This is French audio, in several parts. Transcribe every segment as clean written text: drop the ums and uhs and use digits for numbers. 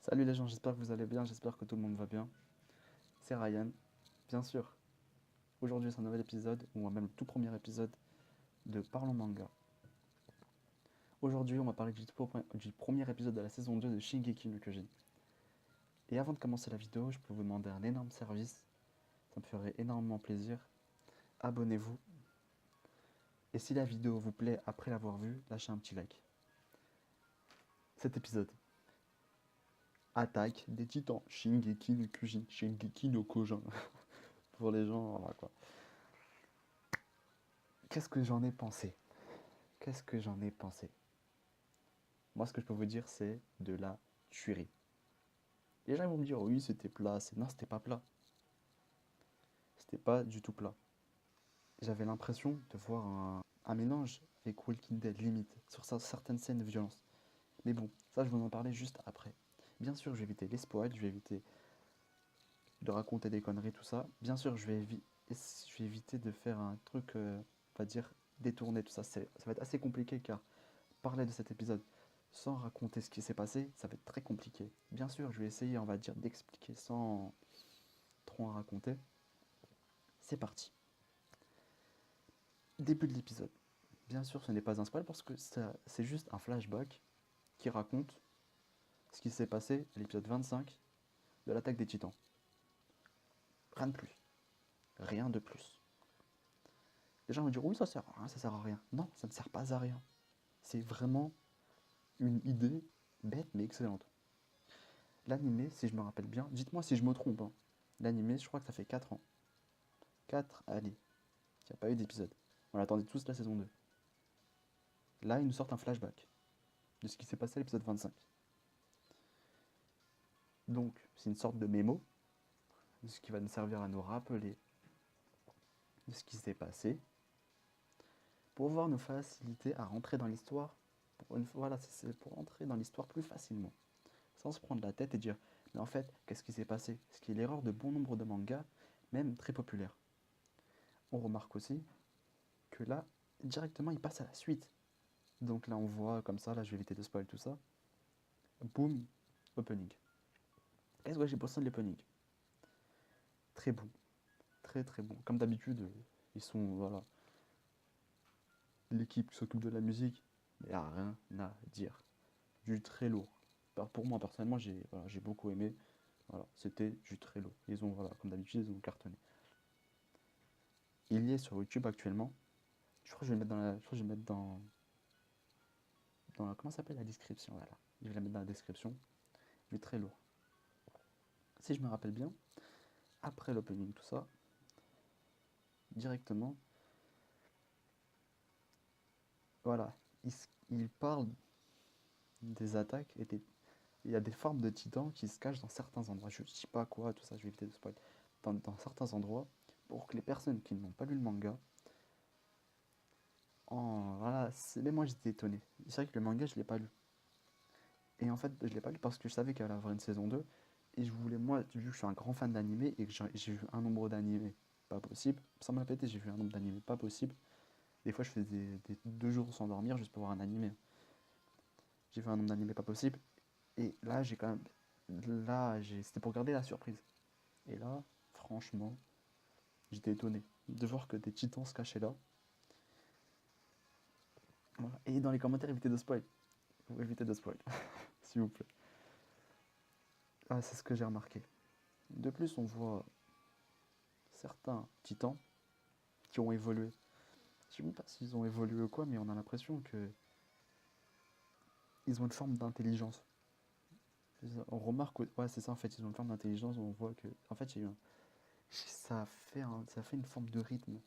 Salut les gens, j'espère que vous allez bien, j'espère que tout le monde va bien. C'est Ryan, bien sûr. Aujourd'hui c'est un nouvel épisode, ou même le tout premier épisode de Parlons Manga. Aujourd'hui on va parler du premier épisode de la saison 2 de Shingeki no Kyojin. Et avant de commencer la vidéo, je peux vous demander un énorme service, ça me ferait énormément plaisir. Abonnez-vous. Et si la vidéo vous plaît après l'avoir vue, lâchez un petit like. Cet épisode. Attaque des titans. Shingeki no Kyojin. Shingeki no Kyojin. Pour les gens, voilà quoi. Qu'est-ce que j'en ai pensé? Qu'est-ce que j'en ai pensé? Moi, ce que je peux vous dire, c'est de la tuerie. Les gens ils vont me dire, oui, c'était plat. Non, c'était pas plat. C'était pas du tout plat. J'avais l'impression de voir un mélange avec Walking Dead, limite, sur certaines scènes de violence. Mais bon, ça, je vais en parler juste après. Bien sûr, je vais éviter les spoils, je vais éviter de raconter des conneries, tout ça. Bien sûr, je vais éviter de faire un truc, on va dire, détourné, tout ça. Ça va être assez compliqué car parler de cet épisode sans raconter ce qui s'est passé, ça va être très compliqué. Bien sûr, je vais essayer, on va dire, d'expliquer sans trop en raconter. C'est parti. Début de l'épisode. Bien sûr, ce n'est pas un spoil parce que c'est juste un flashback qui raconte ce qui s'est passé à l'épisode 25 de l'attaque des titans. Rien de plus. Rien de plus. Les gens vont dire, oui, ça sert à rien, ça sert à rien. Non, ça ne sert pas à rien. C'est vraiment une idée bête mais excellente. L'animé, si je me rappelle bien, dites-moi si je me trompe, hein. L'animé, je crois que ça fait 4 ans. 4, allez. Il n'y a pas eu d'épisode. On attendait tous la saison 2. Là, ils nous sortent un flashback de ce qui s'est passé à l'épisode 25. Donc, c'est une sorte de mémo, de ce qui va nous servir à nous rappeler de ce qui s'est passé, pour pouvoir nous faciliter à rentrer dans l'histoire. Voilà, c'est pour entrer dans l'histoire plus facilement, sans se prendre la tête et dire, mais en fait, qu'est-ce qui s'est passé? Ce qui est l'erreur de bon nombre de mangas, même très populaires. On remarque aussi que là, directement, il passe à la suite. Donc là, on voit comme ça, là, je vais éviter de spoil tout ça. Boom, opening. Qu'est-ce que j'ai pensé de l'opening? Très bon, très très bon. Comme d'habitude, ils sont, voilà, l'équipe qui s'occupe de la musique, il n'y a rien à dire. Du très lourd. Pour moi, personnellement, j'ai beaucoup aimé. Voilà, c'était du très lourd. Ils ont, voilà, comme d'habitude, ils ont cartonné. Il y est sur YouTube actuellement. Je crois que je vais le mettre dans la, comment ça s'appelle, la description, voilà. Je vais la mettre dans la description. Du très lourd. Si je me rappelle bien, après l'opening, tout ça, directement, voilà, il parle des attaques et il y a des formes de titans qui se cachent dans certains endroits. Je ne sais pas quoi, tout ça, je vais éviter de spoil. Dans certains endroits, pour que les personnes qui n'ont pas lu le manga, voilà, même moi j'étais étonné. C'est vrai que le manga, je ne l'ai pas lu. Et en fait, je ne l'ai pas lu parce que je savais qu'il allait avoir une saison 2. Et je voulais, moi, vu que je suis un grand fan d'animé et que j'ai vu un nombre d'animés pas possible, sans me la péter, j'ai vu un nombre d'animés pas possible. Des fois, je faisais des 2 jours sans dormir juste pour voir un animé. J'ai vu un nombre d'animés pas possible. Et là, j'ai quand même. Là, c'était pour garder la surprise. Et là, franchement, j'étais étonné de voir que des titans se cachaient là. Voilà. Et dans les commentaires, évitez de spoil. Évitez de spoil, s'il vous plaît. Ah, c'est ce que j'ai remarqué. De plus, on voit certains titans qui ont évolué. Je ne sais même pas s'ils ont évolué ou quoi, mais on a l'impression que ils ont une forme d'intelligence. On remarque, ouais, c'est ça en fait, ils ont une forme d'intelligence. On voit que, en fait, il y a eu ça fait une forme de rythme.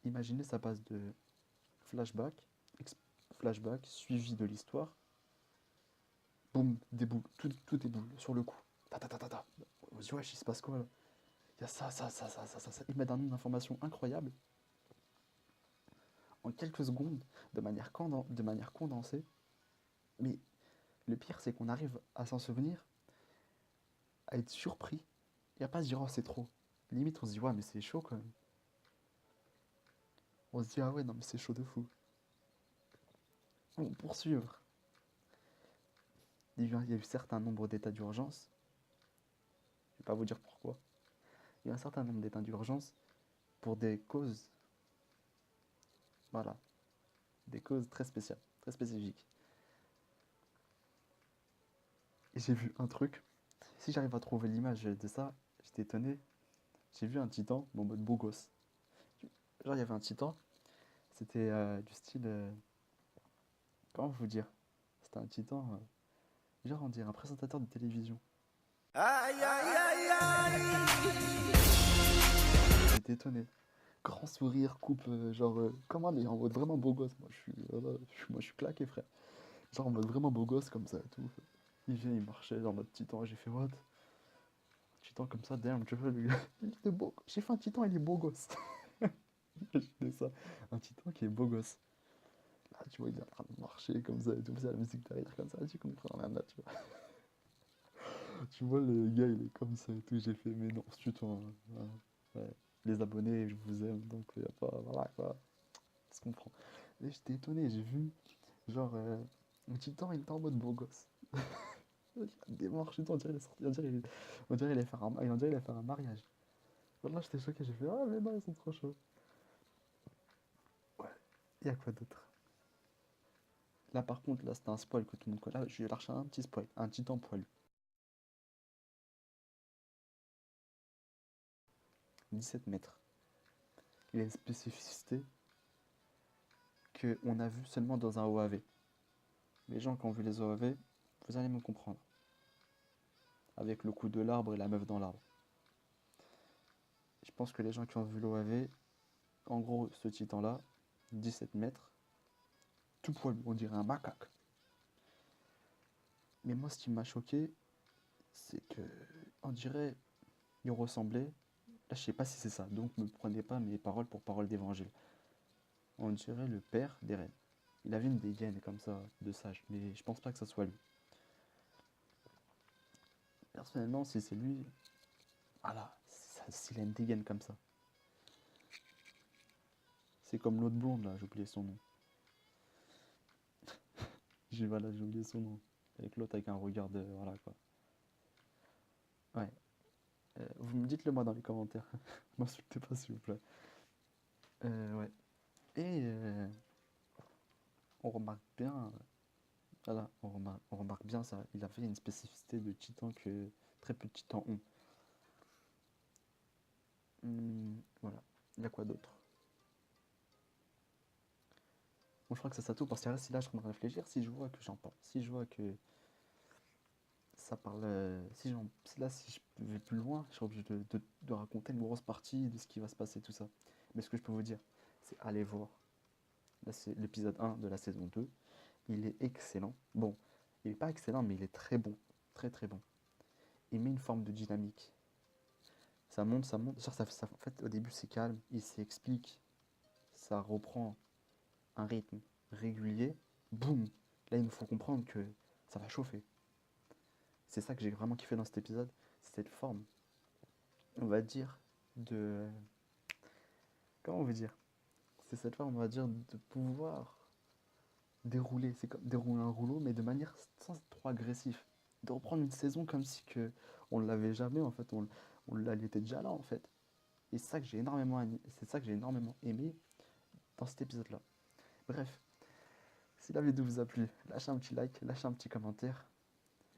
Imaginez, ça passe de flashback, flashback suivi de l'histoire. Boum, des boules, tout est boule sur le coup. Ta ta ta ta ta. On se dit, wesh, il se passe quoi là? Il y a ça. Ils mettent un nombre d'informations incroyable en quelques secondes, de manière condensée. Mais le pire, c'est qu'on arrive à s'en souvenir, à être surpris, et à pas se dire, oh, c'est trop. Limite, on se dit, ouais, mais c'est chaud quand même. On se dit, ah ouais, non, mais c'est chaud de fou. Bon, poursuivre. il y a eu certains nombres d'états d'urgence. Je vais pas vous dire pourquoi. Il y a un certain nombre d'états d'urgence pour des causes, voilà, des causes très spéciales, très spécifiques. Et j'ai vu un truc, si j'arrive à trouver l'image de ça, j'étais étonné. J'ai vu un titan, mais en mode beau gosse. Genre, il y avait un titan, c'était du style. Comment vous dire? C'était un titan, genre, on dirait un présentateur de télévision. Aïe aïe aïe aïe. J'étais étonné. Grand sourire, coupe, genre, comment, mais en mode vraiment beau gosse. Moi, je suis claqué, frère. Genre, en mode vraiment beau gosse, comme ça et tout. Il vient, il marchait dans mode titan, et j'ai fait what? Un titan comme ça, damn, tu vois, lui, il est beau. J'ai fait un titan, il est beau gosse. Imaginez ça, un titan qui est beau gosse. Là, tu vois, il est en train de marcher comme ça et tout, ça, la musique derrière comme ça, tu comprends rien là, tu vois. Tu vois, le gars, il est comme ça et tout, j'ai fait, mais non, c'est tuto, hein. Ouais. Les abonnés, je vous aime, donc y a pas, voilà quoi, on se comprend. Et j'étais étonné, j'ai vu, genre, un titan, il était en mode beau gosse. Il démarche et tout, on dirait, il est sorti, on dirait il allait faire on dirait il allait faire un mariage. Voilà, j'étais choqué, j'ai fait, ah, mais non, ils sont trop chauds. Ouais, y a quoi d'autre? Là, par contre, là, c'était un spoil que tout le monde connaît. Là, je vais lâcher un petit spoil, un titan poilu. 17 mètres. Il a une spécificité qu'on a vu seulement dans un OAV. Les gens qui ont vu les OAV, vous allez me comprendre. Avec le coup de l'arbre et la meuf dans l'arbre. Je pense que les gens qui ont vu l'OAV, en gros, ce titan-là, 17 mètres, tout poilu, on dirait un macaque. Mais moi, ce qui m'a choqué, c'est que, on dirait, il ressemblait. Là, je sais pas si c'est ça, donc ne prenez pas mes paroles pour paroles d'évangile. On dirait le père des reines. Il avait une dégaine comme ça, de sage, mais je pense pas que ça soit lui. Personnellement, si c'est lui, voilà, s'il a une dégaine comme ça. C'est comme l'autre blonde là, j'ai oublié son nom. J'ai oublié son nom. Avec l'autre avec un regard de. Voilà quoi. Ouais. Vous me dites le moi dans les commentaires. M'insultez pas s'il vous plaît. Ouais. Et on remarque bien. Voilà, on remarque bien ça. Il avait une spécificité de titan que très peu de titans ont. Voilà. Il y a quoi d'autre? Bon, je crois que ça tout parce que là, si là je suis en train de réfléchir, si je vois que j'en parle, si je vois que ça parle, si je vais plus loin, je serai obligé de raconter une grosse partie de ce qui va se passer, tout ça. Mais ce que je peux vous dire, c'est aller voir. Là, c'est l'épisode 1 de la saison 2. Il est excellent. Bon, il n'est pas excellent, mais il est très bon. Très très bon. Il met une forme de dynamique. Ça monte, ça monte. En fait, au début, c'est calme. Il s'explique. Ça reprend un rythme régulier. Boum. Là, il nous faut comprendre que ça va chauffer. C'est ça que j'ai vraiment kiffé dans cet épisode. C'est cette forme, on va dire, de... Comment on veut dire? C'est cette forme, on va dire, de pouvoir dérouler. C'est comme dérouler un rouleau, mais de manière sans être trop agressif. De reprendre une saison comme si que on l'avait jamais, en fait. Elle était déjà là, en fait. Et c'est ça que j'ai énormément aimé dans cet épisode-là. Bref, si la vidéo vous a plu, lâchez un petit like, lâchez un petit commentaire.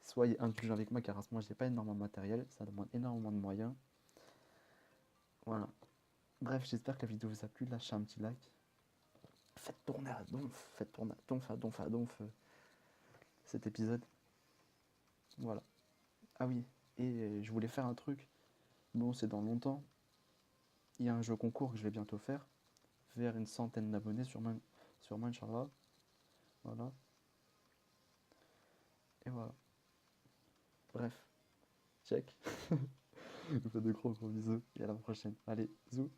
Soyez indulgents avec moi car à ce moment j'ai pas énormément de matériel, ça demande énormément de moyens. Voilà. Bref, j'espère que la vidéo vous a plu, lâchez un petit like. Faites tourner à donf, faites tourner à donf cet épisode. Voilà. Ah oui, et je voulais faire un truc. Bon, c'est dans longtemps. Il y a un jeu concours que je vais bientôt faire. Vers une centaine d'abonnés sur Inch'Allah. Voilà. Et voilà. Bref. Check. Je vous fais de gros bisous et à la prochaine. Allez, zou.